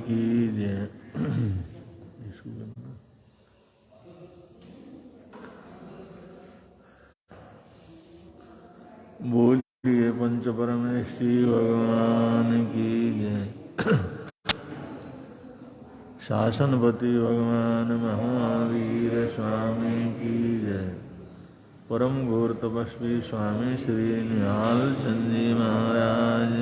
की जय। बोलिए पंच परमेश्वरी भगवान की जय। शासनपति भगवान महावीर स्वामी की जय। परम घोर तपस्वी स्वामी श्री निहाल चंद जी महाराज।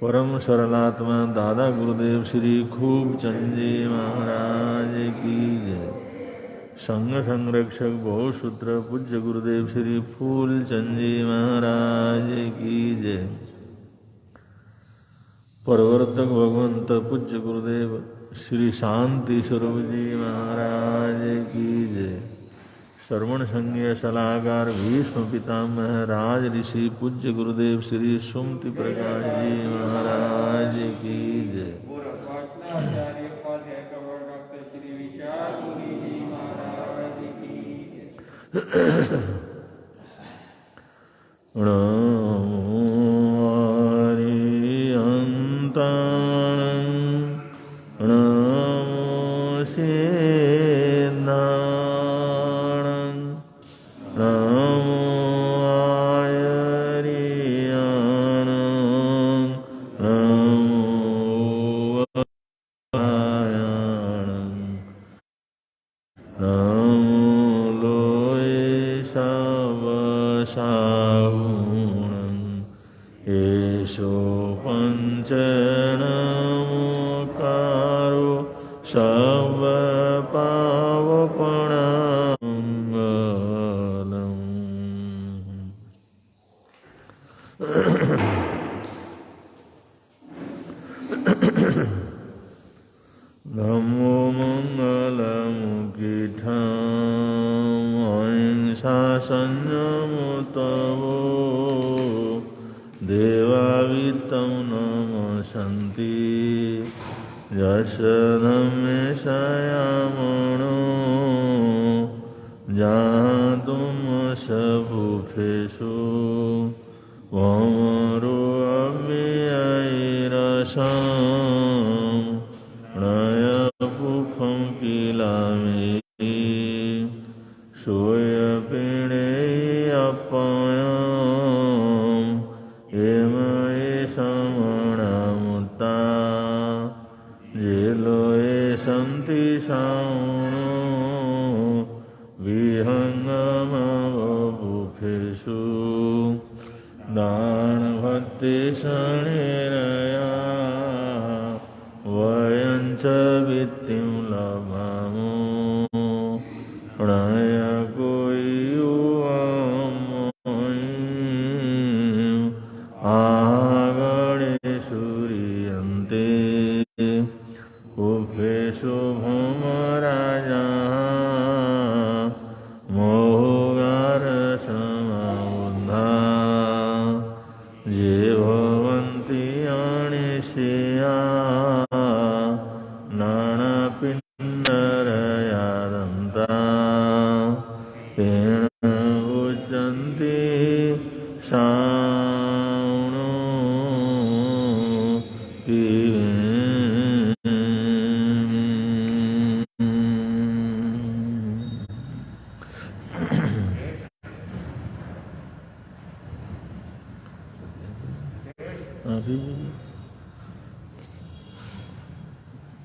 परम सरलात्मा दादा गुरुदेव श्री खूब चंद जी महाराज की जय। संघ संरक्षक बहुसूत्र पूज्य गुरुदेव श्री फूल चंद जी महाराज की जय। परवर्तक भगवंत पूज्य गुरुदेव श्री शांति स्वरूप जी महाराज की जय। श्रवण संज्ञ सलाहकार भीष्म पितामह राज ऋषि पूज्य गुरुदेव श्री सुमति प्रकाश जी महाराज की जय।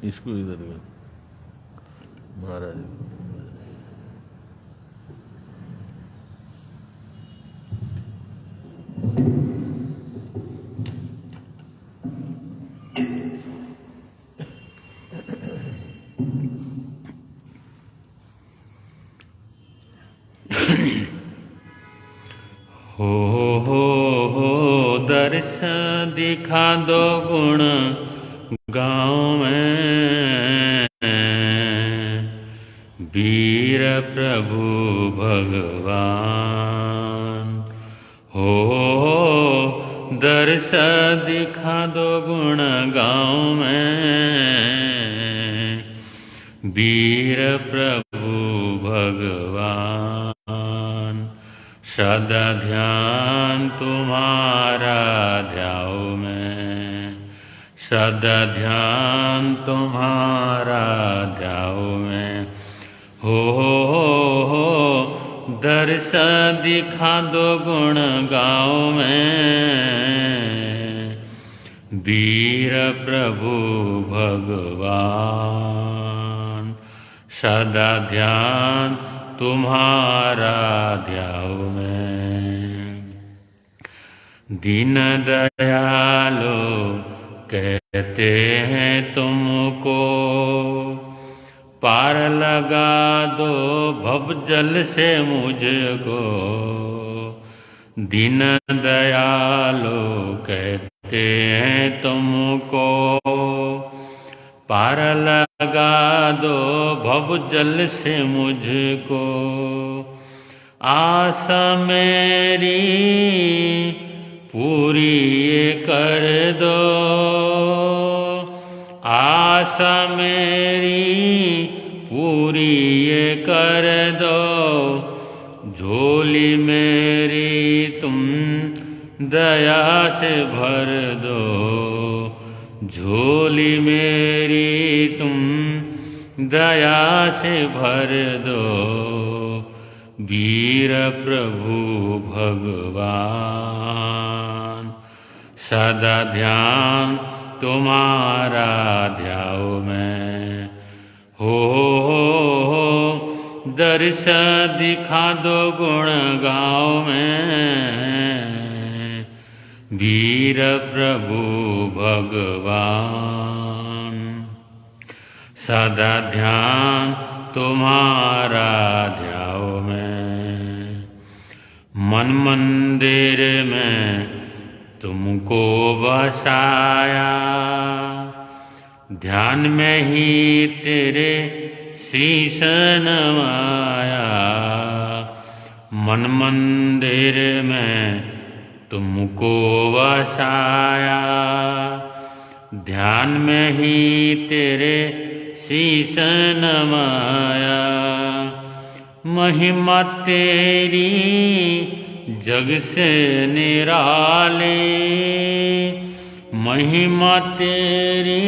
इसको इधर महाराज हो दर्श दिखा दो गुण गाँव में वीर प्रभु भगवान। हो दर्श दिखा दो गुण गाँव में वीर प्रभु भगवान। सदा ध्यान ध्यान तुम्हारा ध्याऊं मैं, सदा ध्यान तुम्हारा ध्याऊं मैं। हो दर्श दिखा दो गुण गाऊं मैं, वीर प्रभु भगवान, सदा ध्यान तुम्हारा ध्याऊं मैं। दीन दयालो कहते हैं तुमको, पार लगा दो भव जल से मुझको। दीन दयालो कहते हैं तुमको, पार लगा दो भव जल से मुझको। आशा मेरी पूरी ये कर दो, आशा मेरी पूरी ये कर दो। झोली मेरी तुम दया से भर दो, झोली मेरी तुम दया से भर दो। वीर प्रभु भगवान, सदा ध्यान तुम्हारा ध्याऊं मैं। हो दर्श दिखा दो गुण गाऊं मैं, वीर प्रभु भगवान, सदा ध्यान तुम्हारा ध्याऊं मैं। मन मंदिर में तुमको बसाया, ध्यान में ही तेरे शीश नवाया। मन मंदिर में तुमको बसाया, ध्यान में ही तेरे शीश नवाया। महिमा तेरी जग से निराली, महिमा तेरी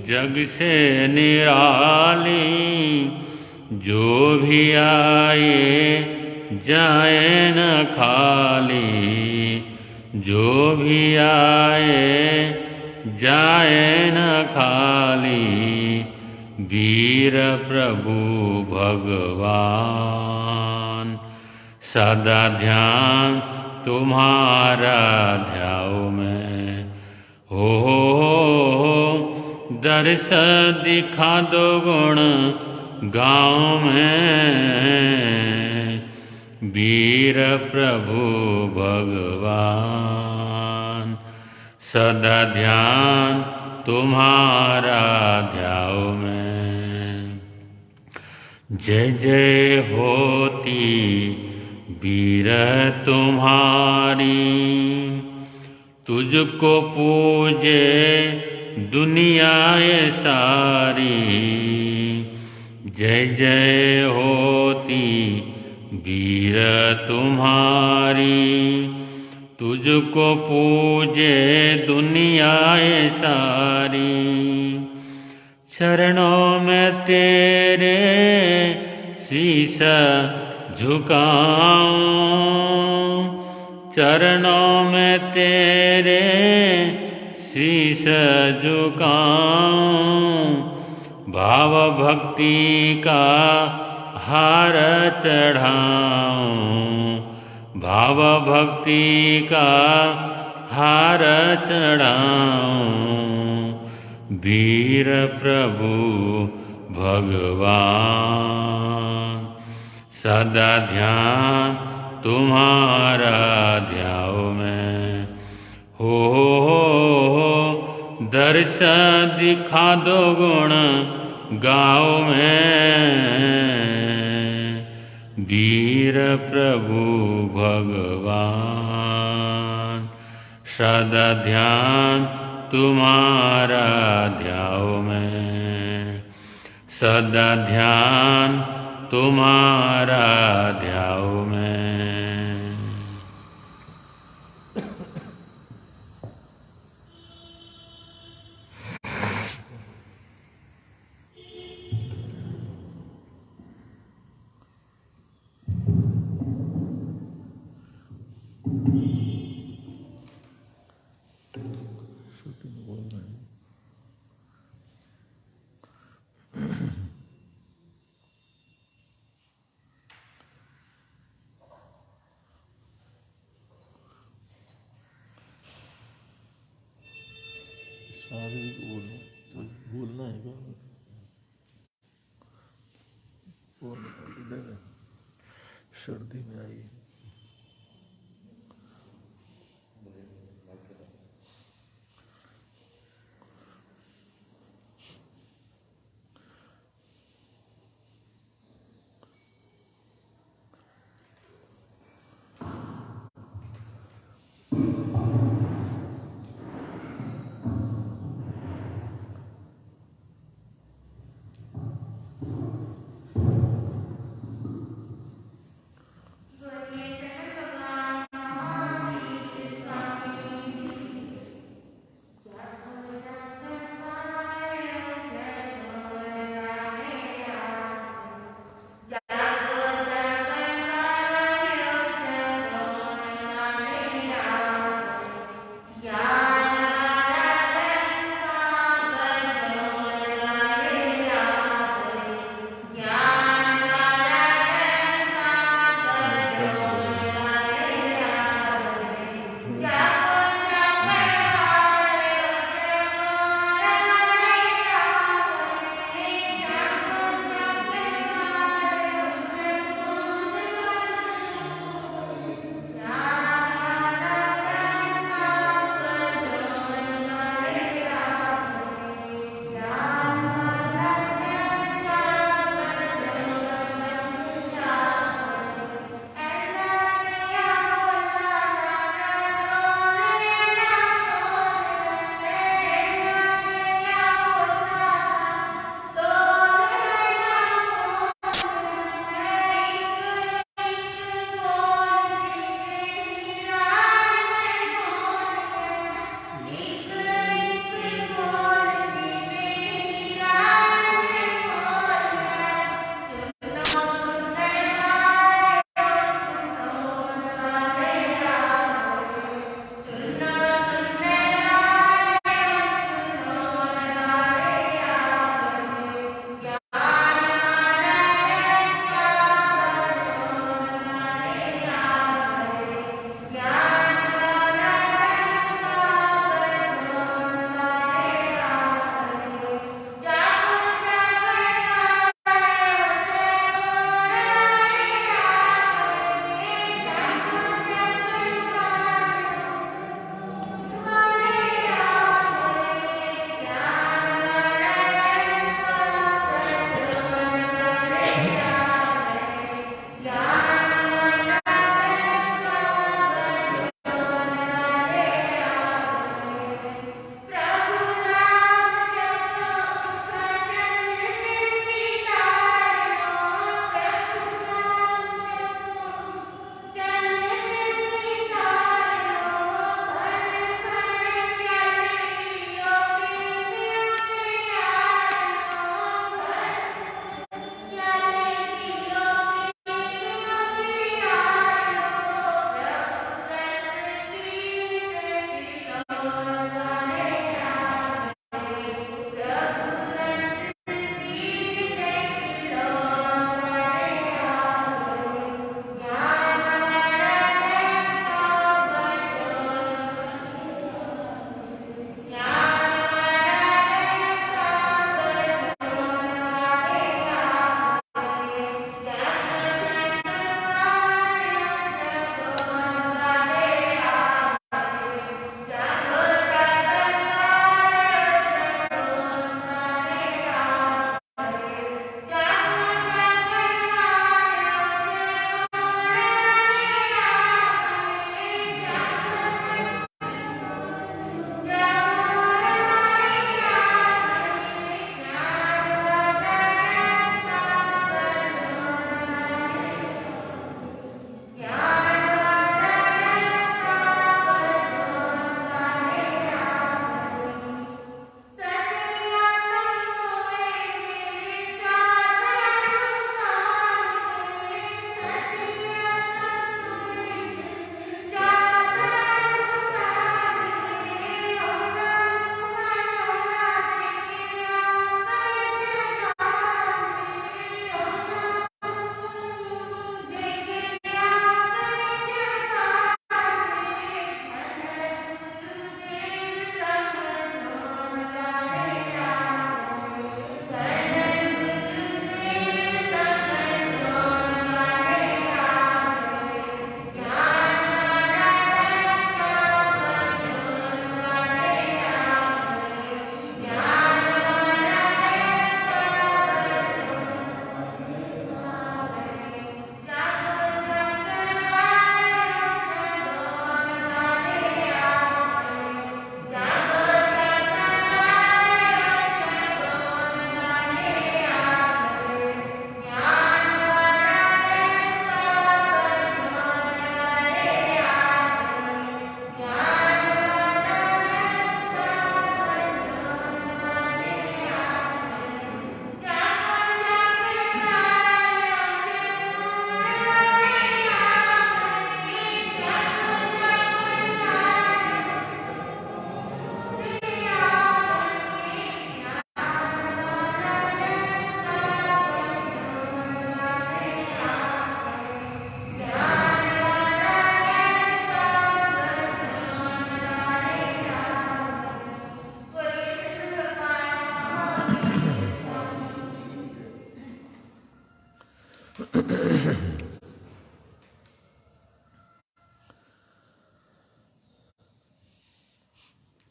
जग से निराली। जो भी आए जाए न खाली, जो भी आए जाए न खाली। वीर प्रभु भगवान, सदा ध्यान तुम्हारा ध्याऊं मैं। हो दर्श दिखा दो गुण गाऊं मैं, वीर प्रभु भगवान, सदा ध्यान तुम्हारा ध्याऊं मैं। जय जय होती वीर तुम्हारी, तुझको पूजे दुनिया ये सारी। जय जय होती वीर तुम्हारी, तुझको पूजे दुनिया ये सारी। चरणों में तेरे शीश झुकाऊं, चरणों में तेरे शीश झुकाऊं। भाव भक्ति का हार चढ़ाऊं, भाव भक्ति का हार चढ़ाऊं। वीर प्रभु भगवान, सदा ध्यान तुम्हारा ध्याऊं मैं। हो दर्श दिखा दो गुण गाऊं मैं, वीर प्रभु भगवान, सदा ध्यान तुम्हारा ध्याऊं मैं, सदा ध्यान तुम्हारा ध्याऊं मैं। श्रुति में बोल रहे हैं। शारीरिक बोलना है क्या? बोलना सर्दी में आई।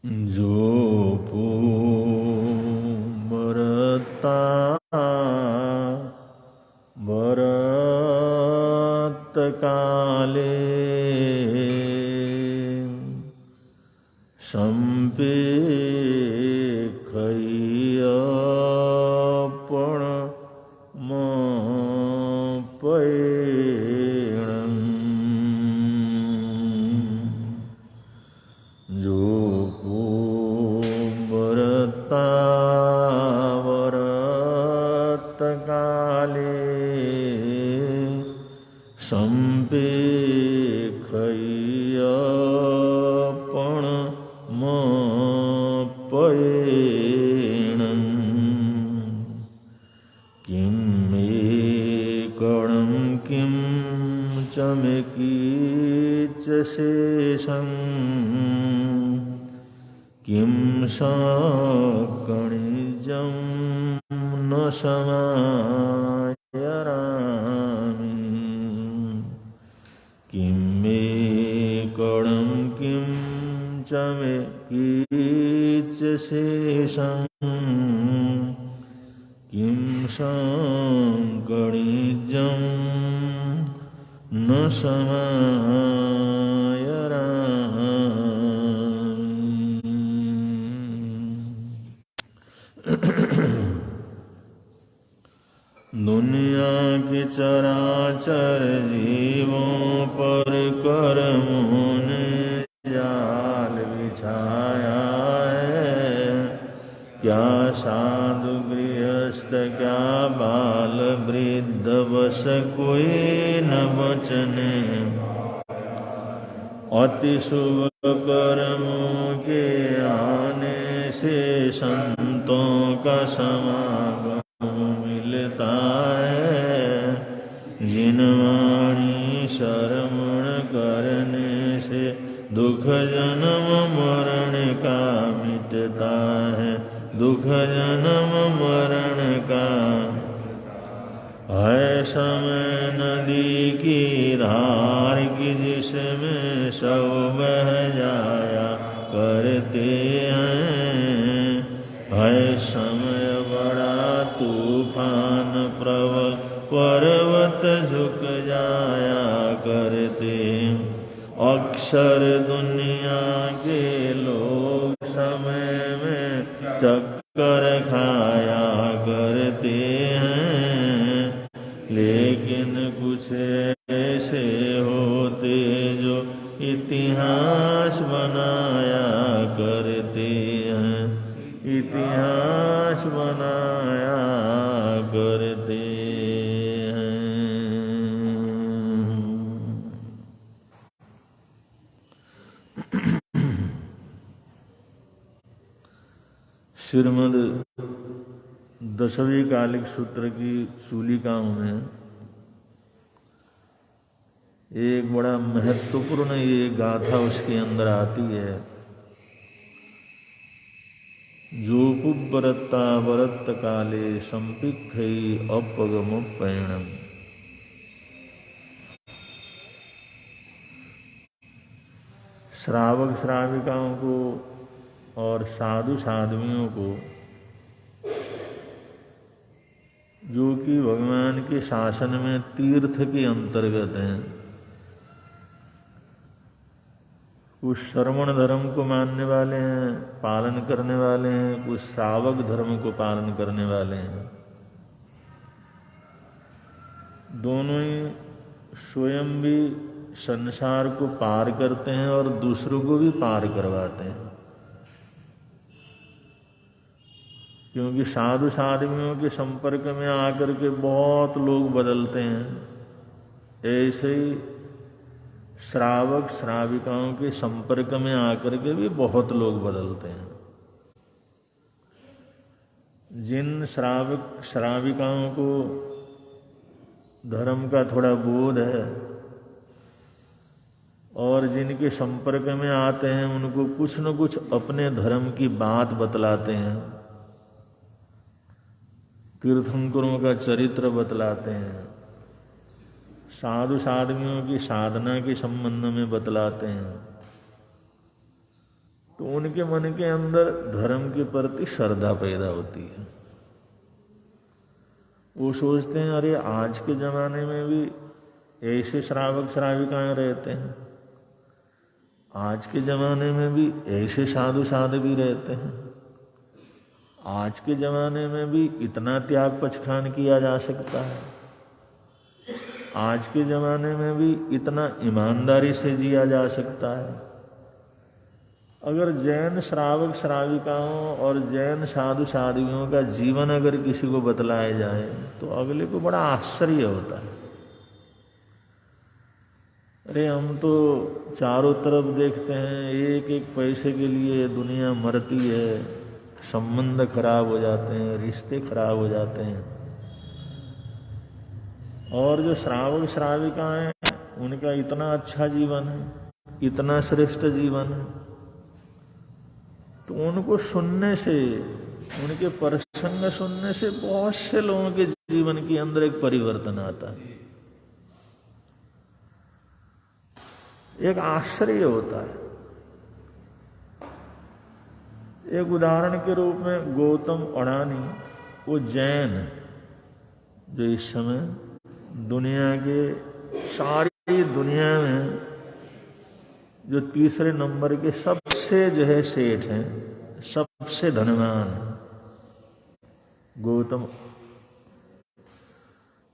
जो बरता बरत काले संपेक्षयपण पैणं जो बरता बरत काले संपेक्षयपण पैणं किं एकणं किं च मे कीच शेषं किं साकणिजं न समायरामि किं एकणं किं च मे कीच शेषं किं साकणिजं न दुनिया के चराचर जीवों पर कर्मों ने जाल बिछाया है। क्या साधु गृहस्थ क्या बाल वृद्ध बस कोई न बचने। अति शुभ कर्मों के आने से संतों का समागम मिलता है। जिन वाणी श्रवण करने से दुख जन्म मरण का मिटता है। दुख जन्म मरण का है समय नदी की धार की जिसमें सब बह जाया करते हैं। है समय बड़ा तूफान प्रबल पर्वत झुक जाया करते। अक्सर दुनिया के लोग समय में चक्कर खाया करते हैं। लेकिन कुछ ऐसे होते जो इतिहास बनाया करते हैं। इतिहास बनाया करते हैं। श्रीमद् दशवीं कालिक सूत्र की सूलिकाओं में एक बड़ा महत्वपूर्ण ये गाथा उसके अंदर आती है। जो पुबरत्ता वरत्त काले संपिक्षै अपगमोपैणम्। श्रावक श्राविकाओं को और साधु साध्वियों को जो कि भगवान के शासन में तीर्थ के अंतर्गत हैं, कुछ श्रवण धर्म को मानने वाले हैं, पालन करने वाले हैं, कुछ श्रावक धर्म को पालन करने वाले हैं। दोनों ही स्वयं भी संसार को पार करते हैं और दूसरों को भी पार करवाते हैं। क्योंकि साधु साध्वियों के संपर्क में आकर के बहुत लोग बदलते हैं। ऐसे ही श्रावक श्राविकाओं के संपर्क में आकर के भी बहुत लोग बदलते हैं। जिन श्रावक श्राविकाओं को धर्म का थोड़ा बोध है और जिनके संपर्क में आते हैं उनको कुछ न कुछ अपने धर्म की बात बतलाते हैं, तीर्थंकरों का चरित्र बतलाते हैं, साधु साध्वियों की साधना के संबंध में बतलाते हैं। तो उनके मन के अंदर धर्म के प्रति श्रद्धा पैदा होती है। वो सोचते हैं अरे आज के जमाने में भी ऐसे श्रावक श्राविकाएं रहते हैं, आज के जमाने में भी ऐसे साधु साधु भी रहते हैं, आज के जमाने में भी इतना त्याग पचखान किया जा सकता है, आज के जमाने में भी इतना ईमानदारी से जिया जा सकता है। अगर जैन श्रावक श्राविकाओं और जैन साधु साधुओं का जीवन अगर किसी को बतलाया जाए तो अगले को बड़ा आश्चर्य होता है। अरे हम तो चारों तरफ देखते हैं एक एक पैसे के लिए दुनिया मरती है, संबंध खराब हो जाते हैं, रिश्ते खराब हो जाते हैं, और जो श्रावक श्राविकाएं उनका इतना अच्छा जीवन है, इतना श्रेष्ठ जीवन है। तो उनको सुनने से, उनके प्रसंग सुनने से बहुत से लोगों के जीवन के अंदर एक परिवर्तन आता है, एक आश्चर्य होता है। एक उदाहरण के रूप में गौतम अडानी, वो जैन जो इस समय दुनिया के सारी दुनिया में जो तीसरे नंबर के सबसे जो है सेठ हैं, सबसे धनवान हैं, गौतम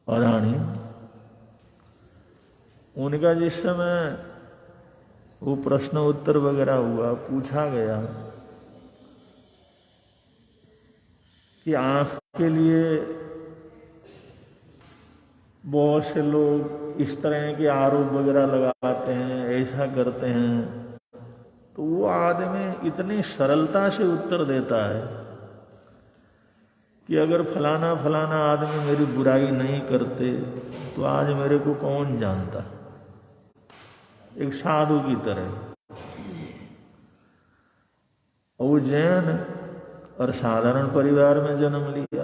अडानी। उनका जिस समय वो प्रश्न उत्तर वगैरह हुआ, पूछा गया कि आपके लिए बहुत से लोग इस तरह के आरोप वगैरह लगाते हैं, ऐसा करते हैं, तो वो आदमी इतनी सरलता से उत्तर देता है कि अगर फलाना फलाना आदमी मेरी बुराई नहीं करते तो आज मेरे को कौन जानता। एक साधु की तरह। वो जैन और साधारण परिवार में जन्म लिया,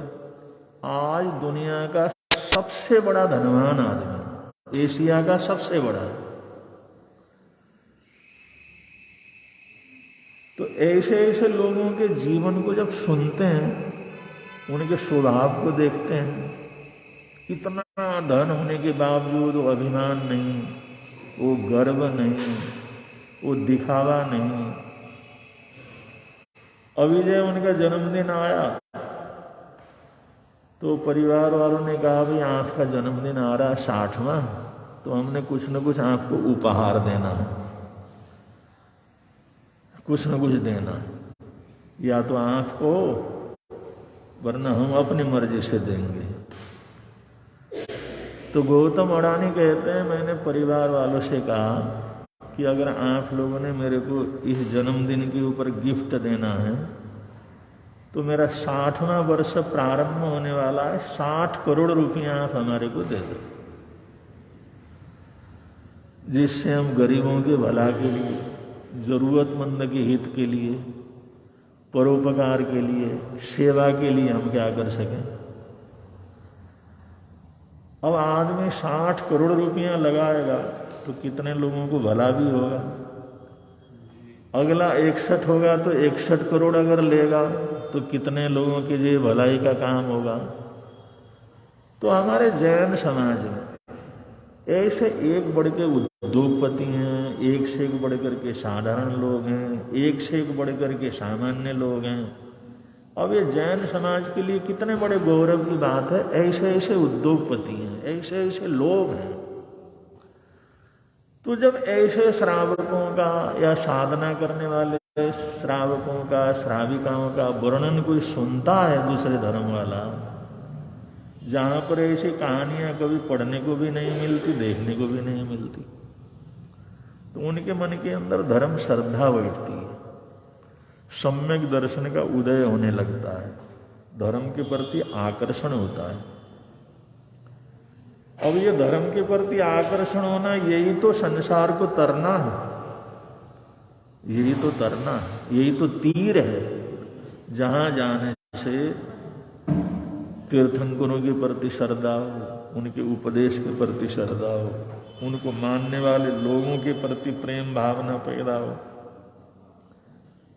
आज दुनिया का सबसे बड़ा धनवान आदमी, एशिया का सबसे बड़ा। तो ऐसे ऐसे लोगों के जीवन को जब सुनते हैं, उनके स्वभाव को देखते हैं, इतना धन होने के बावजूद वो अभिमान नहीं, वो गर्व नहीं, वो दिखावा नहीं। अभी जब उनका जन्मदिन आया तो परिवार वालों ने कहा भाई आपका जन्मदिन आ रहा 60वां, तो हमने कुछ न कुछ आपको उपहार देना है, कुछ न कुछ देना, या तो आपको, वरना हम अपनी मर्जी से देंगे। तो गौतम अडानी कहते हैं मैंने परिवार वालों से कहा कि अगर आप लोगों ने मेरे को इस जन्मदिन के ऊपर गिफ्ट देना है तो मेरा 60वां वर्ष प्रारंभ होने वाला है, 60 करोड़ रुपया आप हमारे को दे दो, जिससे हम गरीबों के भला के लिए, जरूरतमंद के हित के लिए, परोपकार के लिए, सेवा के लिए हम क्या कर सकें। अब आदमी 60 करोड़ रुपया लगाएगा तो कितने लोगों को भला भी होगा। अगला 61 होगा तो 61 करोड़ अगर लेगा तो कितने लोगों के लिए भलाई का काम होगा। तो हमारे जैन समाज में ऐसे एक बढ़ के उद्योगपति हैं, एक से एक बढ़ करके साधारण लोग हैं, एक से एक बढ़ करके सामान्य लोग हैं। अब ये जैन समाज के लिए कितने बड़े गौरव की बात है, ऐसे ऐसे उद्योगपति हैं, ऐसे ऐसे लोग हैं। तो जब ऐसे श्रावकों का या साधना करने वाले श्रावकों का, श्राविकाओं का वर्णन कोई सुनता है दूसरे धर्म वाला, जहां पर ऐसी कहानियां कभी पढ़ने को भी नहीं मिलती, देखने को भी नहीं मिलती, तो उनके मन के अंदर धर्म श्रद्धा बैठती है, सम्यक दर्शन का उदय होने लगता है, धर्म के प्रति आकर्षण होता है। अब ये धर्म के प्रति आकर्षण होना, यही तो संसार को तरना है, यही तो तरना है, यही तो तीर है। जहां जाने से तीर्थंकरों के प्रति श्रद्धा हो, उनके उपदेश के प्रति श्रद्धा हो, उनको मानने वाले लोगों के प्रति प्रेम भावना पैदा हो,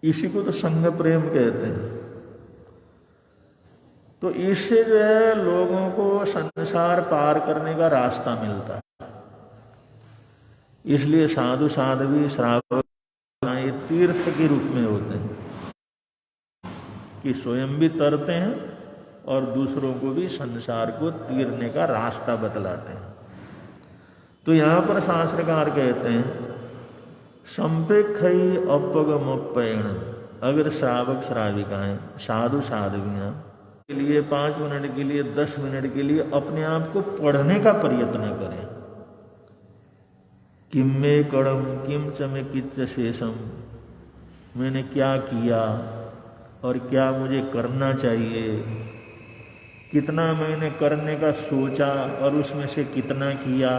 इसी को तो संग प्रेम कहते हैं। तो इससे जो है लोगों को संसार पार करने का रास्ता मिलता है। इसलिए साधु साध्वी श्रावक ये तीर्थ के रूप में होते हैं कि स्वयं भी तरते हैं और दूसरों को भी संसार को तीरने का रास्ता बतलाते हैं। तो यहां पर शास्त्रकार कहते हैं संपेक्षई अपगमोपयण, अगर श्रावक श्राविकाएं साधु साध्वियां के लिए 5 मिनट के लिए 10 मिनट के लिए अपने आप को पढ़ने का प्रयत्न करें। किम में कड़म किम चमे किच्च शेषम, मैंने क्या किया और क्या मुझे करना चाहिए, कितना मैंने करने का सोचा और उसमें से कितना किया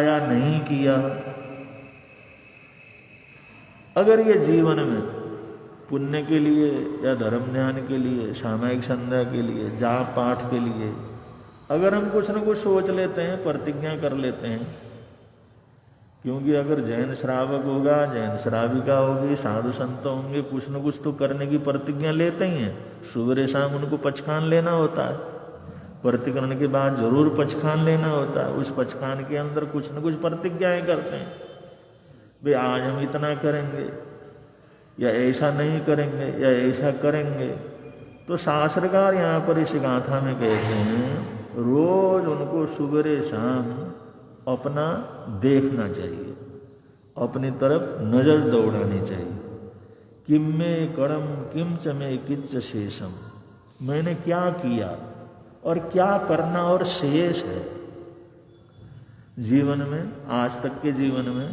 या नहीं किया। अगर ये जीवन में पुण्य के लिए या धर्म ध्यान के लिए, सामायिक संध्या के लिए, जाप पाठ के लिए अगर हम कुछ न कुछ सोच लेते हैं, प्रतिज्ञा कर लेते हैं, क्योंकि अगर जैन श्रावक होगा, जैन श्राविका होगी, साधु संत होंगे, कुछ न कुछ तो करने की प्रतिज्ञा लेते ही हैं। सुबह शाम उनको पचखान लेना होता है, प्रतिकरण के बाद जरूर पचखान लेना होता है। उस पचखान के अंदर कुछ न कुछ प्रतिज्ञाएं करते हैं, भाई आज हम इतना करेंगे या ऐसा नहीं करेंगे या ऐसा करेंगे। तो शास्त्रकार यहाँ पर इस गाथा में कहते हैं रोज उनको सुबह शाम अपना देखना चाहिए, अपनी तरफ नजर दौड़ानी चाहिए। किम में कड़म किम चमे किच्च शेषम, मैंने क्या किया और क्या करना और शेष है जीवन में। आज तक के जीवन में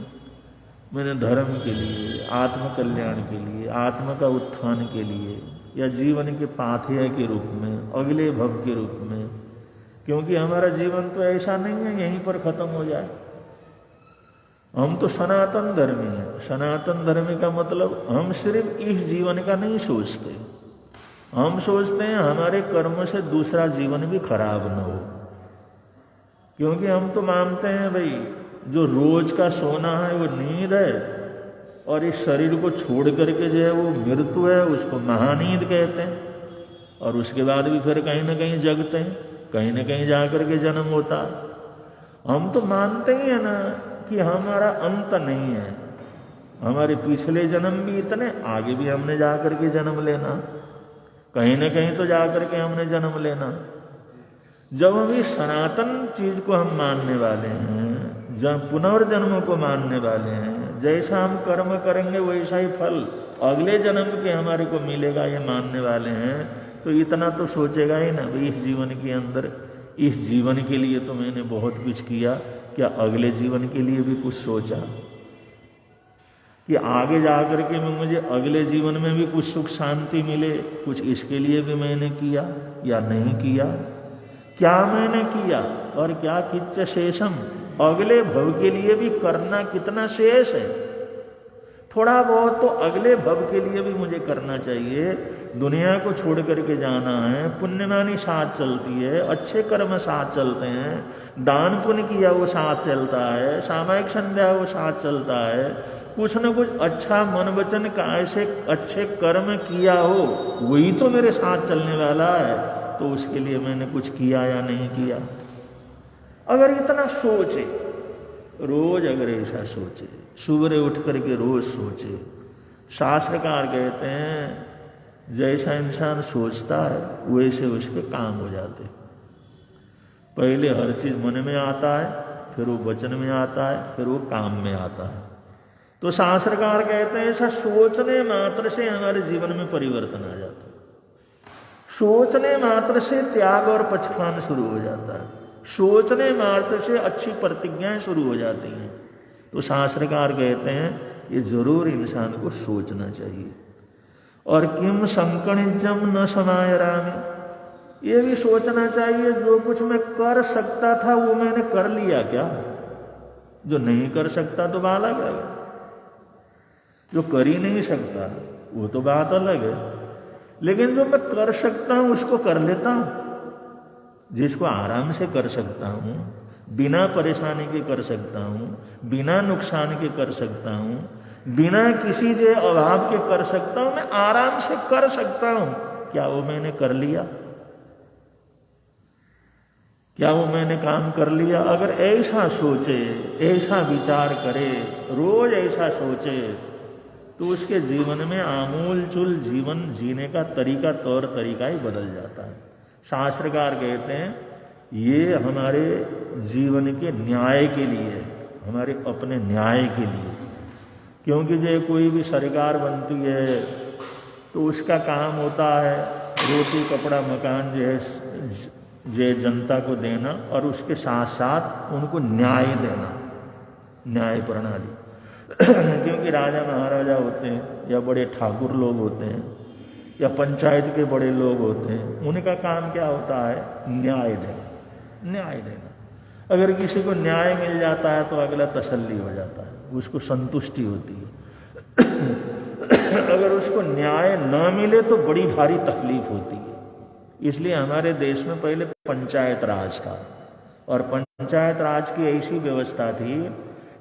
मैंने धर्म के लिए, आत्म कल्याण के लिए, आत्मा का उत्थान के लिए या जीवन के पाथेय के रूप में, अगले भव के रूप में, क्योंकि हमारा जीवन तो ऐसा नहीं है यहीं पर खत्म हो जाए। हम तो सनातन धर्मी हैं। सनातन धर्मी का मतलब हम सिर्फ इस जीवन का नहीं सोचते, हम सोचते हैं हमारे कर्म से दूसरा जीवन भी खराब न हो। क्योंकि हम तो मानते हैं भाई जो रोज का सोना है वो नींद है, और इस शरीर को छोड़ करके जो है वो मृत्यु है, उसको महानींद कहते हैं। और उसके बाद भी फिर कहीं ना कहीं जगते हैं, कहीं ना कहीं जाकर के जन्म होता है। हम तो मानते ही है ना कि हमारा अंत नहीं है, हमारे पिछले जन्म भी इतने, आगे भी हमने जाकर के जन्म लेना, कहीं ना कहीं तो जाकर के हमने जन्म लेना। जब हम इस सनातन चीज को हम मानने वाले हैं, जब पुनर्जन्म को मानने वाले हैं, जैसा हम कर्म करेंगे वैसा ही फल अगले जन्म के हमारे को मिलेगा, ये मानने वाले हैं, तो इतना तो सोचेगा ही ना भाई इस जीवन के अंदर, इस जीवन के लिए तो मैंने बहुत कुछ किया, क्या अगले जीवन के लिए भी कुछ सोचा कि आगे जाकर के मुझे अगले जीवन में भी कुछ सुख शांति मिले, कुछ इसके लिए भी मैंने किया या नहीं किया। क्या मैंने किया और क्या किच्च शेषम, अगले भव के लिए भी करना कितना शेष है। थोड़ा बहुत तो अगले भव के लिए भी मुझे करना चाहिए। दुनिया को छोड़ करके जाना है, पुण्यमानी साथ चलती है, अच्छे कर्म साथ चलते हैं, दान पुण्य किया वो साथ चलता है, सामायिक संध्या वो साथ चलता है, कुछ न कुछ अच्छा मन वचन का ऐसे अच्छे कर्म किया हो वही तो मेरे साथ चलने वाला है। तो उसके लिए मैंने कुछ किया या नहीं किया। अगर इतना सोचे, रोज अगर ऐसा सोचे, सुबह उठ करके रोज सोचे, शास्त्रकार कहते हैं जैसा इंसान सोचता है वैसे उसके काम हो जाते। पहले हर चीज मन में आता है, फिर वो वचन में आता है, फिर वो काम में आता है। तो शास्त्रकार कहते हैं ऐसा सोचने मात्र से हमारे जीवन में परिवर्तन आ जाता है। सोचने मात्र से त्याग और पचखान शुरू हो जाता है, सोचने मात्र से अच्छी प्रतिज्ञाएं शुरू हो जाती हैं। तो शास्त्रकार कहते हैं ये जरूर इंसान को सोचना चाहिए। और किम संकणिजम न समाय रामी, ये भी सोचना चाहिए जो कुछ मैं कर सकता था वो मैंने कर लिया क्या, जो नहीं कर सकता तो बात अलग है, जो कर ही नहीं सकता वो तो बात अलग है, लेकिन जो मैं कर सकता हूं उसको कर लेता हूं, जिसको आराम से कर सकता हूं, बिना परेशानी के कर सकता हूं, बिना नुकसान के कर सकता हूं, बिना किसी जो अभाव के कर सकता हूं, मैं आराम से कर सकता हूं। क्या वो मैंने कर लिया? क्या वो मैंने काम कर लिया? अगर ऐसा सोचे, ऐसा विचार करे, रोज ऐसा सोचे, तो उसके जीवन में आमूलचूल जीवन जीने का तरीका, तौर तरीका ही बदल जाता है। शास्त्रकार कहते हैं ये हमारे जीवन के न्याय के लिए, हमारे अपने न्याय के लिए। क्योंकि जो कोई भी सरकार बनती है तो उसका काम होता है रोटी कपड़ा मकान जो है जनता को देना, और उसके साथ साथ उनको न्याय देना, न्याय प्रणाली। क्योंकि राजा महाराजा होते हैं या बड़े ठाकुर लोग होते हैं या पंचायत के बड़े लोग होते हैं, उनका काम क्या होता है? न्याय देना, न्याय देना। अगर किसी को न्याय मिल जाता है तो अगला तसल्ली हो जाता है, उसको संतुष्टि होती है। अगर उसको न्याय न मिले तो बड़ी भारी तकलीफ होती है। इसलिए हमारे देश में पहले पंचायत राज था, और पंचायत राज की ऐसी व्यवस्था थी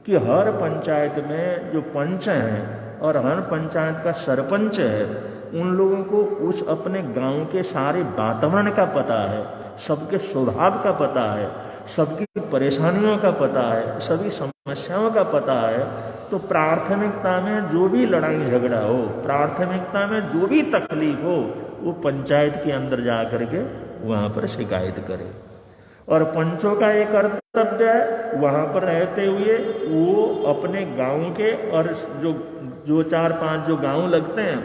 कि हर पंचायत में जो पंच हैं और हर पंचायत का सरपंच है, उन लोगों को उस अपने गांव के सारे वातावरण का पता है, सबके स्वभाव का पता है, सबकी परेशानियों का पता है, सभी समस्याओं का पता है। तो प्राथमिकता में जो भी लड़ाई झगड़ा हो, प्राथमिकता में जो भी तकलीफ हो, वो पंचायत के अंदर जा करके वहां पर शिकायत करे। और पंचों का एक कर्तव्य है वहां पर रहते हुए वो अपने गांव के और जो 4-5 जो गांव लगते हैं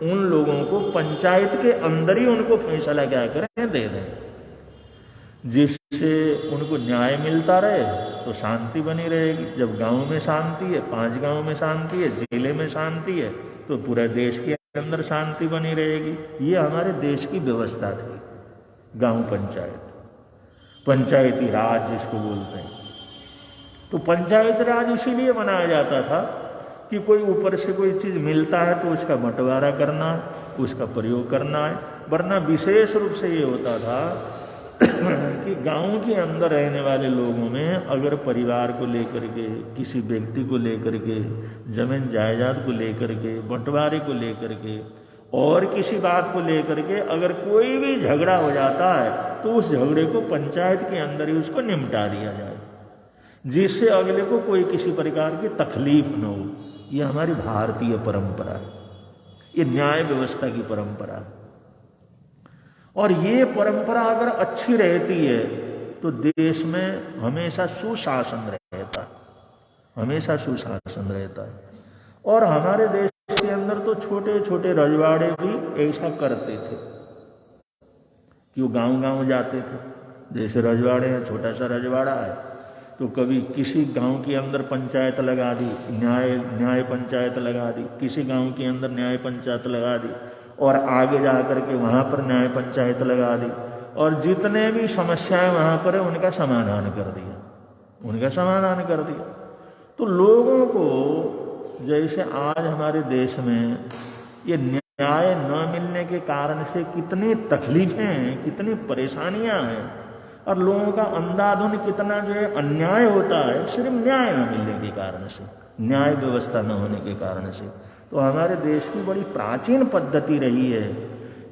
उन लोगों को पंचायत के अंदर ही उनको फैसला क्या करें, दे दें, जिससे उनको न्याय मिलता रहे तो शांति बनी रहेगी। जब गांव में शांति है, 5 गांव में शांति है, जिले में शांति है, तो पूरे देश के अंदर शांति बनी रहेगी। ये हमारे देश की व्यवस्था थी, गांव पंचायत, पंचायती राज जिसको बोलते हैं। तो पंचायत राज इसीलिए बनाया जाता था कि कोई ऊपर से कोई चीज मिलता है तो उसका बंटवारा करना है, उसका प्रयोग करना है। वरना विशेष रूप से ये होता था कि गांव के अंदर रहने वाले लोगों में अगर परिवार को लेकर के, किसी व्यक्ति को लेकर के, जमीन जायदाद को लेकर के, बंटवारे को लेकर के और किसी बात को लेकर के अगर कोई भी झगड़ा हो जाता है तो उस झगड़े को पंचायत के अंदर ही उसको निपटा दिया जाए, जिससे अगले को कोई किसी प्रकार की तकलीफ न हो। ये हमारी भारतीय परंपरा है, ये न्याय व्यवस्था की परंपरा है। और ये परंपरा अगर अच्छी रहती है तो देश में हमेशा सुशासन रहता है, हमेशा सुशासन रहता है। और हमारे देश के अंदर तो छोटे छोटे रजवाड़े भी ऐसा करते थे कि वो गांव-गांव जाते थे। जैसे रजवाड़े हैं, छोटा सा रजवाड़ा है तो कभी किसी गांव के अंदर पंचायत लगा दी, न्याय पंचायत लगा दी, किसी गांव के अंदर न्याय पंचायत लगा दी, और आगे जा करके वहां पर न्याय पंचायत लगा दी, और जितने भी समस्याएं वहां पर है उनका समाधान कर दिया, उनका समाधान कर दिया। तो लोगों को जैसे आज हमारे देश में ये न्याय न मिलने के कारण से कितनी तकलीफें हैं, कितनी परेशानियां हैं, और लोगों का अंधाधुंध कितना जो है अन्याय होता है सिर्फ न्याय न मिलने के कारण से, न्याय व्यवस्था न होने के कारण से। तो हमारे देश की बड़ी प्राचीन पद्धति रही है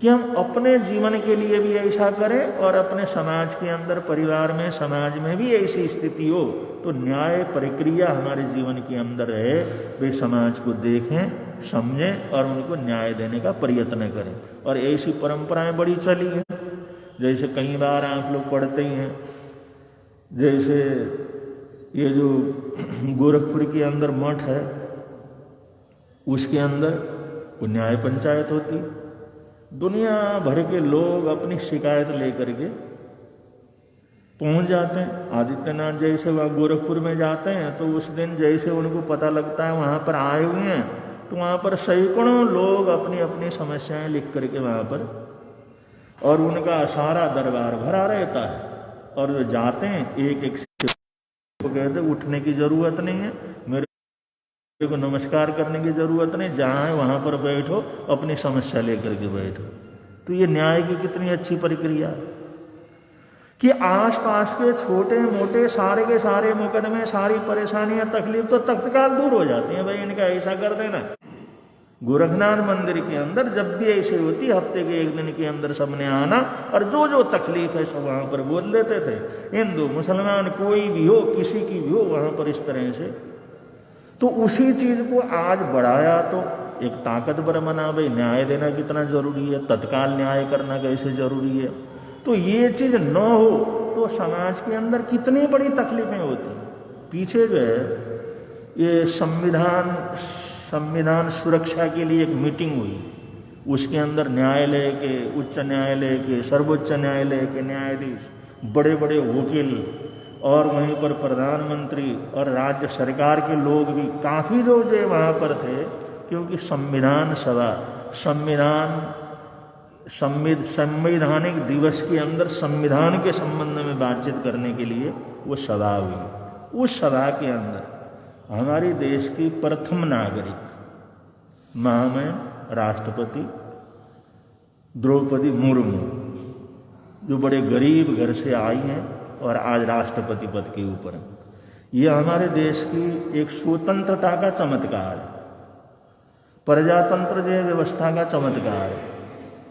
कि हम अपने जीवन के लिए भी ऐसा करें और अपने समाज के अंदर, परिवार में, समाज में भी ऐसी स्थिति हो तो न्याय प्रक्रिया हमारे जीवन के अंदर रहे, वे समाज को देखें, समझें और उनको न्याय देने का प्रयत्न करें। और ऐसी परंपराएं बड़ी चली हैं। जैसे कई बार आप लोग पढ़ते ही हैं, जैसे ये जो गोरखपुर के अंदर मठ है उसके अंदर वो न्याय पंचायत होती, दुनिया भर के लोग अपनी शिकायत लेकर के पहुंच जाते हैं। आदित्यनाथ जैसे वह गोरखपुर में जाते हैं तो उस दिन जैसे उनको पता लगता है वहां पर आए हुए हैं तो वहां पर सैकड़ों लोग अपनी अपनी समस्याएं लिख करके वहां पर, और उनका सारा दरबार भरा रहता है। और जो जाते हैं एक एक को कहते उठने की जरूरत नहीं है, मेरे को नमस्कार करने की जरूरत नहीं, जहां है वहां पर बैठो, अपनी समस्या लेकर के बैठो। तो ये न्याय की कितनी अच्छी प्रक्रिया है। कि आसपास के छोटे मोटे सारे के सारे मुकदमे, सारी परेशानियां, तकलीफ तो तत्काल दूर हो जाती हैं। भाई इनका ऐसा कर देना। गोरखनाथ मंदिर के अंदर जब भी ऐसी होती, हफ्ते के एक दिन के अंदर सबने आना और जो जो तकलीफ है सब वहां पर बोल देते थे। हिंदू मुसलमान कोई भी हो, किसी की भी हो, वहां पर इस तरह से। तो उसी चीज को आज बढ़ाया तो एक ताकतवर बना। भाई न्याय देना कितना जरूरी है, तत्काल न्याय करना कैसे जरूरी है। तो ये चीज न हो तो समाज के अंदर कितनी बड़ी तकलीफें होती हैं। पीछे जो है ये संविधान सुरक्षा के लिए एक मीटिंग हुई, उसके अंदर न्यायालय के, उच्च न्यायालय के, सर्वोच्च न्यायालय के न्यायाधीश, बड़े बड़े वकील और वहीं पर प्रधानमंत्री और राज्य सरकार के लोग भी काफ़ी लोग जो वहाँ पर थे, क्योंकि संविधान सभा, संवैधानिक दिवस के अंदर संविधान के संबंध में बातचीत करने के लिए वो सभा हुई। उस सभा के अंदर हमारे देश की प्रथम नागरिक महामहिम राष्ट्रपति द्रौपदी मुर्मू, जो बड़े गरीब घर से आई हैं और आज राष्ट्रपति पद के ऊपर हैं, ये हमारे देश की एक स्वतंत्रता का चमत्कार है, प्रजातंत्र जो व्यवस्था का चमत्कार है,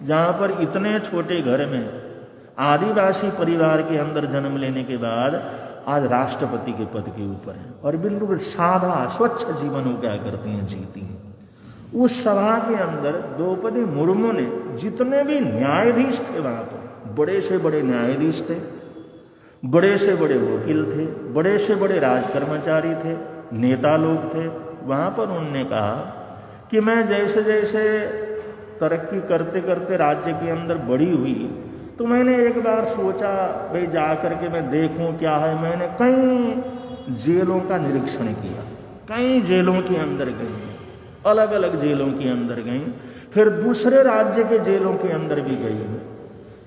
जहाँ पर इतने छोटे घर में आदिवासी परिवार के अंदर जन्म लेने के बाद आज राष्ट्रपति के पद के ऊपर है और बिल्कुल सादा स्वच्छ जीवन वो क्या करती हैं, जीती हैं। उस सभा के अंदर द्रौपदी मुर्मू ने जितने भी न्यायाधीश थे वहाँ पर, बड़े से बड़े न्यायाधीश थे, बड़े से बड़े वकील थे, बड़े से बड़े राज कर्मचारी थे, नेता लोग थे, वहाँ पर उन्होंने कहा कि मैं जैसे जैसे तरक्की करते करते राज्य के अंदर बड़ी हुई तो मैंने एक बार सोचा भाई जा कर के मैं देखूं क्या है। मैंने कई जेलों का निरीक्षण किया, कई जेलों के अंदर गई, अलग अलग जेलों के अंदर गई, फिर दूसरे राज्य के जेलों के अंदर भी गई।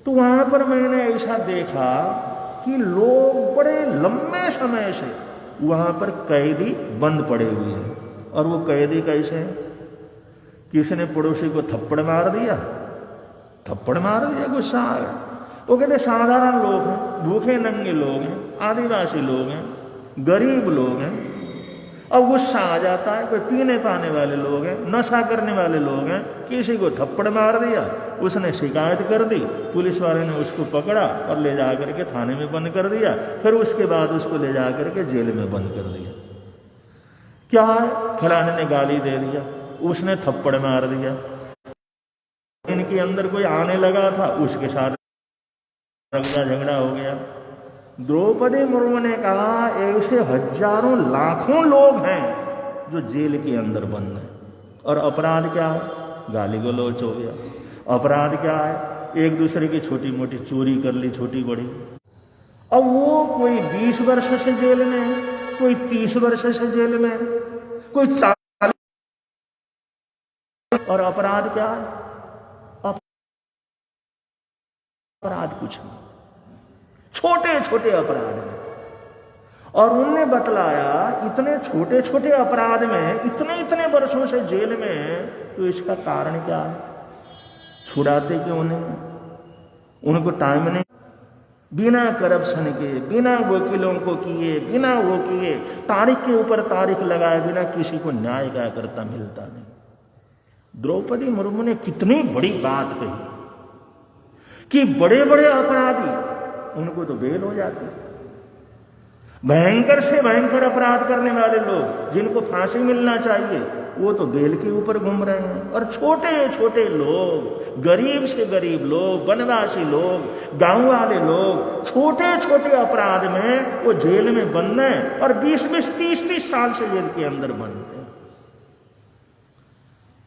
तो वहाँ पर मैंने ऐसा देखा कि लोग बड़े लंबे समय से वहाँ पर कैदी बंद पड़े हुए हैं। और वो कैदी कैसे हैं? किसी ने पड़ोसी को थप्पड़ मार दिया, गुस्सा आ गया। वो कहते साधारण लोग हैं, भूखे नंगे लोग हैं, आदिवासी लोग हैं, गरीब लोग हैं, अब गुस्सा आ जाता है। कोई पीने पाने वाले लोग हैं, नशा करने वाले लोग हैं, किसी को थप्पड़ मार दिया, उसने शिकायत कर दी, पुलिस वाले ने उसको पकड़ा और ले जा करके थाने में बंद कर दिया, फिर उसके बाद उसको ले जा करके जेल में बंद कर दिया। क्या है? फलाने ने गाली दे दिया, उसने थप्पड़ मार दिया, इनके अंदर कोई आने लगा था, उसके साथ झगड़ा हो गया। द्रौपदी मुर्मू ने कहा ऐसे हजारों लाखों लोग हैं जो जेल के अंदर बंद हैं। और अपराध क्या है? गाली गलौच हो गया। अपराध क्या है? एक दूसरे की छोटी मोटी चोरी कर ली, छोटी बड़ी। अब वो कोई 20 वर्ष से जेल में, कोई 30 वर्ष से जेल में, कोई 40। और अपराध क्या है? अपराध कुछ नहीं, छोटे छोटे अपराध में। और उनने बतलाया इतने छोटे छोटे अपराध में इतने इतने वर्षों से जेल में, तो इसका कारण क्या है? छुड़ाते क्यों नहीं? उनको टाइम नहीं, बिना करप्शन के, बिना वकीलों को किए, बिना वो किए, तारीख के ऊपर तारीख लगाए बिना किसी को न्याय क्या करता मिलता नहीं। द्रौपदी मुर्मू ने कितनी बड़ी बात कही कि बड़े बड़े अपराधी उनको तो बेल हो जाती, भयंकर से भयंकर अपराध करने वाले लोग जिनको फांसी मिलना चाहिए वो तो बेल के ऊपर घूम रहे हैं। और छोटे छोटे लोग, गरीब से गरीब लोग, वनवासी लोग, गांव वाले लोग, छोटे छोटे अपराध में वो जेल में बंद हैं और 20-20, 30-30 साल से जेल के अंदर बंद हैं।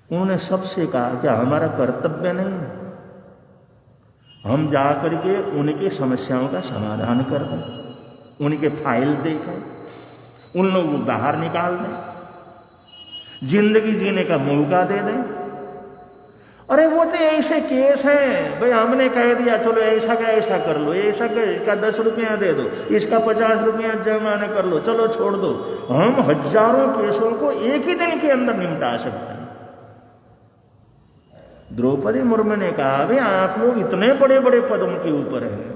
उन्होंने सबसे कहा कि हमारा कर्तव्य नहीं है हम जाकर के उनकी समस्याओं का समाधान कर दें, उनके फाइल देखें, उन लोगों को बाहर निकाल दें, जिंदगी जीने का मौका दे दें। अरे वो तो ऐसे केस हैं, भाई हमने कह दिया चलो ऐसा का ऐसा कर लो, ऐसा का इसका 10 रुपया दे दो, इसका 50 रुपया जुर्माना कर लो, चलो छोड़ दो। हम हजारों केसों को एक ही दिन के अंदर निपटा सकते हैं। द्रौपदी मुर्मू ने कहा भाई आप लोग इतने बड़े बड़े पदों के ऊपर हैं,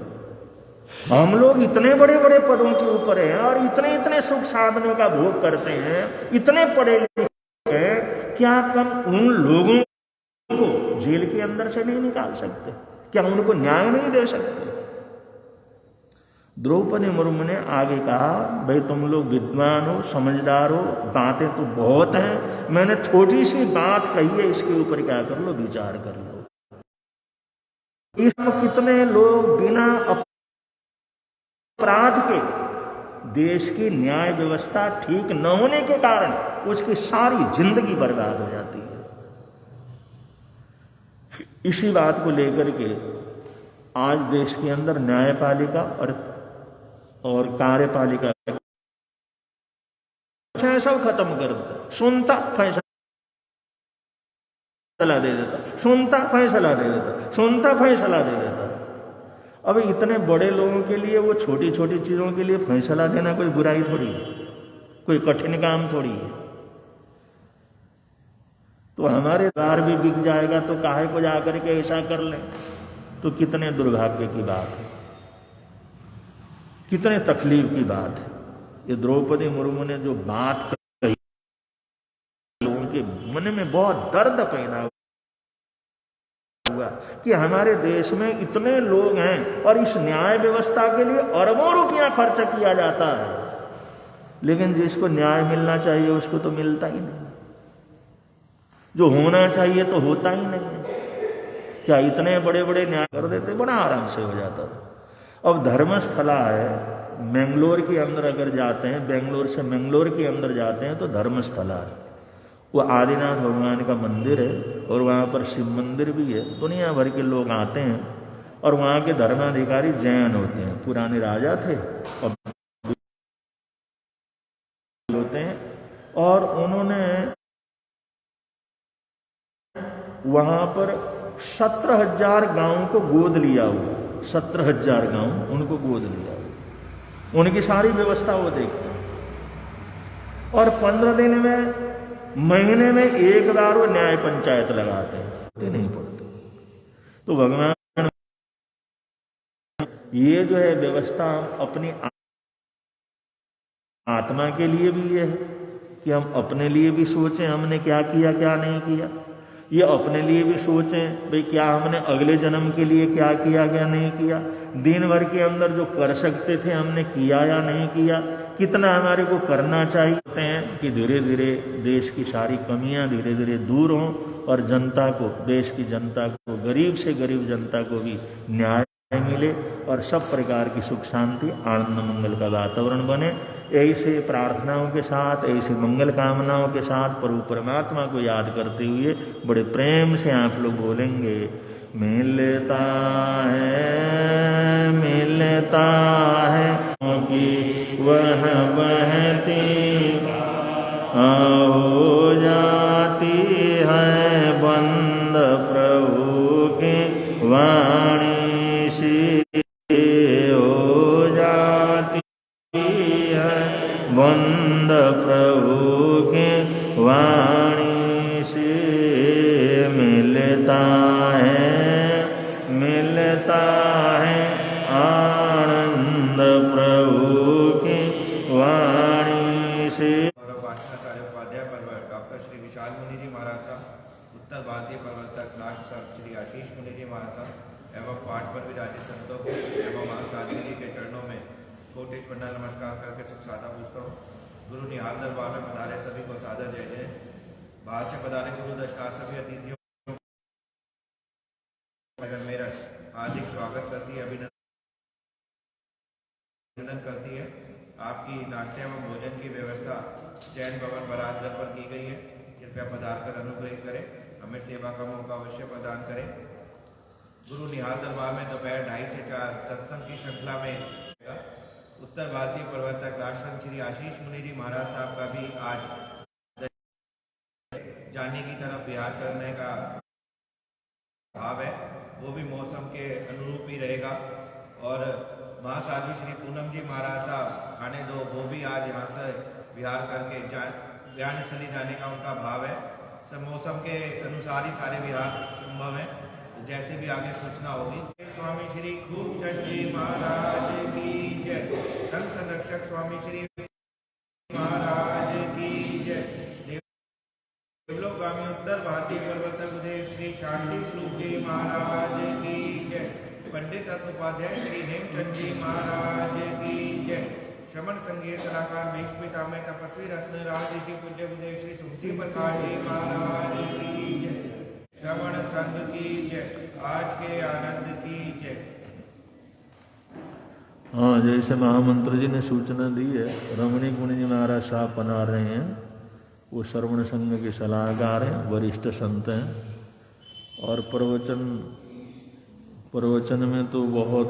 हम लोग इतने बड़े बड़े पदों के ऊपर हैं और इतने इतने सुख साधनों का भोग करते हैं, इतने पढ़े लिखे हैं, क्या कम उन लोगों को जेल के अंदर से नहीं निकाल सकते? क्या उनको न्याय नहीं दे सकते? द्रौपदी मुर्मू ने आगे कहा, भाई तुम लोग विद्वान हो, समझदार हो, बातें तो बहुत हैं, मैंने थोड़ी सी बात कही है, इसके ऊपर क्या कर लो, विचार कर लो। इसमें कितने लोग बिना अपराध के, देश की न्याय व्यवस्था ठीक न होने के कारण उसकी सारी जिंदगी बर्बाद हो जाती है। इसी बात को लेकर के आज देश के अंदर न्यायपालिका और कार्यपालिका सब खत्म कर दो। सुनता फैसला दे देता, सुनता फैसला दे देता, सुनता फैसला दे देता। अब इतने बड़े लोगों के लिए वो छोटी छोटी चीजों के लिए फैसला देना कोई बुराई थोड़ी है, कोई कठिन काम थोड़ी है। तो हमारे द्वार भी बिक जाएगा तो काहे को जाकर के ऐसा कर लें? तो कितने दुर्भाग्य की बात है, कितने तकलीफ की बात है। ये द्रौपदी मुर्मू ने जो बात कही, लोगों के मन में बहुत दर्द पैदा हुआ कि हमारे देश में इतने लोग हैं और इस न्याय व्यवस्था के लिए अरबों रुपया खर्च किया जाता है, लेकिन जिसको न्याय मिलना चाहिए उसको तो मिलता ही नहीं, जो होना चाहिए तो होता ही नहीं। क्या इतने बड़े बड़े न्याय कर देते, बड़ा आराम से हो जाता था। अब धर्मस्थला है, मैंगलोर के अंदर अगर जाते हैं, बेंगलोर से मैंगलोर के अंदर जाते हैं तो धर्मस्थला है, वो आदिनाथ भगवान का मंदिर है और वहाँ पर शिव मंदिर भी है। दुनिया भर के लोग आते हैं और वहाँ के धर्माधिकारी जैन होते हैं, पुराने राजा थे और होते हैं, और उन्होंने वहाँ पर 17,000 गांवों को गोद लिया हुआ, 17,000 गांव उनको गोद लिया हुआ, उनकी सारी व्यवस्था वो देखते हैं। और 15 दिन में, महीने में एक बार वो न्याय पंचायत लगाते हैं, नहीं पड़ते। तो भगवान ये जो है व्यवस्था अपनी आत्मा के लिए भी ये है कि हम अपने लिए भी सोचें हमने क्या किया क्या नहीं किया, ये अपने लिए भी सोचें भाई क्या हमने अगले जन्म के लिए क्या किया क्या नहीं किया, दिन भर के अंदर जो कर सकते थे हमने किया या नहीं किया, कितना हमारे को करना चाहिए हैं कि धीरे धीरे देश की सारी कमियां धीरे धीरे दूर हों और जनता को, देश की जनता को, गरीब से गरीब जनता को भी न्याय मिले और सब प्रकार की सुख शांति आनंद मंगल का वातावरण बने। ऐसे प्रार्थनाओं के साथ, ऐसे मंगल कामनाओं के साथ प्रभु परमात्मा को याद करते हुए बड़े प्रेम से आप लोग बोलेंगे, मिलता है कि वह बहती हो जाती है बंद प्रभु की वाणी बंद प्रभु के वाणी से मिलता है आनंद प्रभु की वाणी से। कार्योपाध्याय परवर डॉक्टर श्री विशाल मुनि जी महाराज साहब, उत्तर भारतीय प्रवर्तक राष्ट्र श्री आशीष मुनि जी महाराज साहब एवं पाठ पर विराजित संतों को एवं महासाधु जी के चरणों में कोटिश वंदन नमस्कार करके सुख सादा पूछता हूँ। गुरु निहाल दरबार में पधारे सभी को सादर जय जय। बाहर से पधारे गुरु दशकार सभी अतिथियों नगर मेरठ हार्दिक स्वागत करती है, अभिनंदन करती है। आपकी नाश्ते एवं भोजन की व्यवस्था जैन भवन बरादर पर की गई है, कृपया पधार कर अनुग्रहित करें, हमें सेवा का मौका अवश्य प्रदान करें। गुरु निहाल दरबार में दोपहर 2:30 से 4 सत्संग की श्रृंखला में उत्तर भारतीय प्रवर्तक राष्ट्रसंत श्री आशीष मुनि जी महाराज साहब का भी आज जाने की तरफ विहार करने का भाव है, वो भी मौसम के अनुरूप ही रहेगा। और महासाधु श्री पूनम जी महाराज साहब आने दो, वो भी आज यहाँ से विहार करके ज्ञान स्थली जाने का उनका भाव है। सब मौसम के अनुसार ही सारे विहार संभव है, जैसे भी आगे सूचना होगी। स्वामी श्री खूबचंद जी महाराज की जय। संत संरक्षक स्वामी श्री महाराज की जय। देवलोकगामी उत्तर भारतीय प्रवर्तक उदय श्री शांति स्वरूप जी महाराज की जय। पंडित रत्नोपाध्याय श्री हेमचंद जी महाराज की जय। श्रमण संघीय सलाहकार भीष्म पितामह तपस्वी रत्न राज ऋषि पूज्य उदय श्री सुमति प्रकाश जी महाराज की जय। श्रमण संघ की जय। आज के आनंद की जय। हाँ, जैसे महामंत्र जी ने सूचना दी है, रमणी मुनि जी महाराज साहब बना रहे हैं। वो श्रवण संघ के सलाहकार हैं, वरिष्ठ संत हैं। और प्रवचन में तो बहुत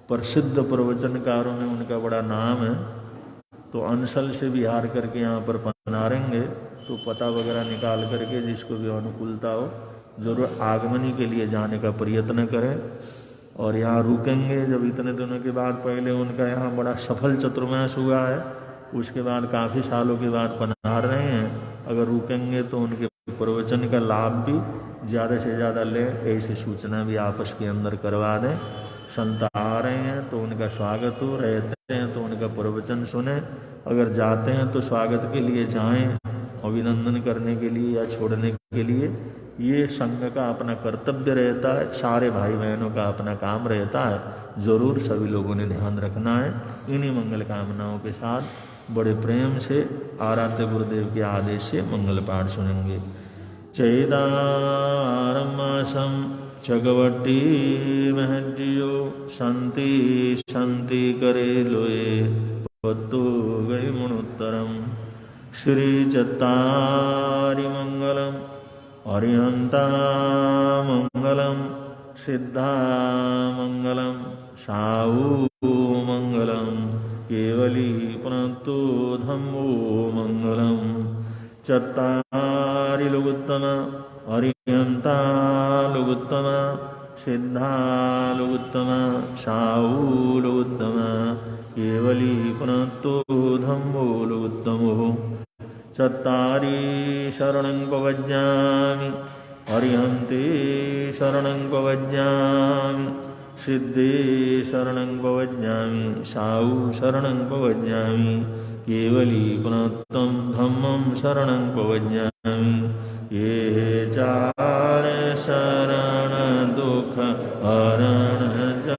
प्रसिद्ध प्रवचनकारों में उनका बड़ा नाम है। तो अंसल से विहार करके यहाँ पर पधारेंगे तो पता वगैरह निकाल करके जिसको भी अनुकूलता हो जरूर आगमनी के लिए जाने का प्रयत्न करें। और यहाँ रुकेंगे जब इतने दिनों के बाद, पहले उनका यहाँ बड़ा सफल चतुर्मास हुआ है, उसके बाद काफ़ी सालों के बाद पधार रहे हैं। अगर रुकेंगे तो उनके प्रवचन का लाभ भी ज़्यादा से ज़्यादा लें, ऐसी सूचना भी आपस के अंदर करवा दें। संत आ रहे हैं तो उनका स्वागत हो, रहते हैं तो उनका प्रवचन सुने। अगर जाते हैं तो स्वागत के लिए जाएं, अभिनंदन करने के लिए या छोड़ने के लिए। ये संघ का अपना कर्तव्य रहता है, सारे भाई बहनों का अपना काम रहता है। जरूर सभी लोगों ने ध्यान रखना है। इन्हीं मंगल कामनाओं के साथ बड़े प्रेम से आराध्य गुरुदेव के आदेश से मंगल पाठ सुनेंगे। चैदारमासम चगवटी महजियो शांति शांति करे लोए पत्तो गई मुनुत्तरम। श्री चत्तारि मंगलम अरिहंता मंगलम सिद्धा मंगलम साऊ मंगलम केवली पुनतो धम्मो मंगलम। चत्तारि लोकोत्तम अरिहंता लोकोत्तम सिद्धा लोकोत्तम साऊ लोकोत्तम केवली पुनतो धम्मो लोकोत्तमो। चत्तारि शरणं पवज्जामि अरिहन्ते शरणं पवज्जामि सिद्धे शरणं पवज्जामि साऊ शरणं पवज्जामि केवली पुनत्तं धम्मं शरणं पवज्जामि। ये चार शरण दुख हरण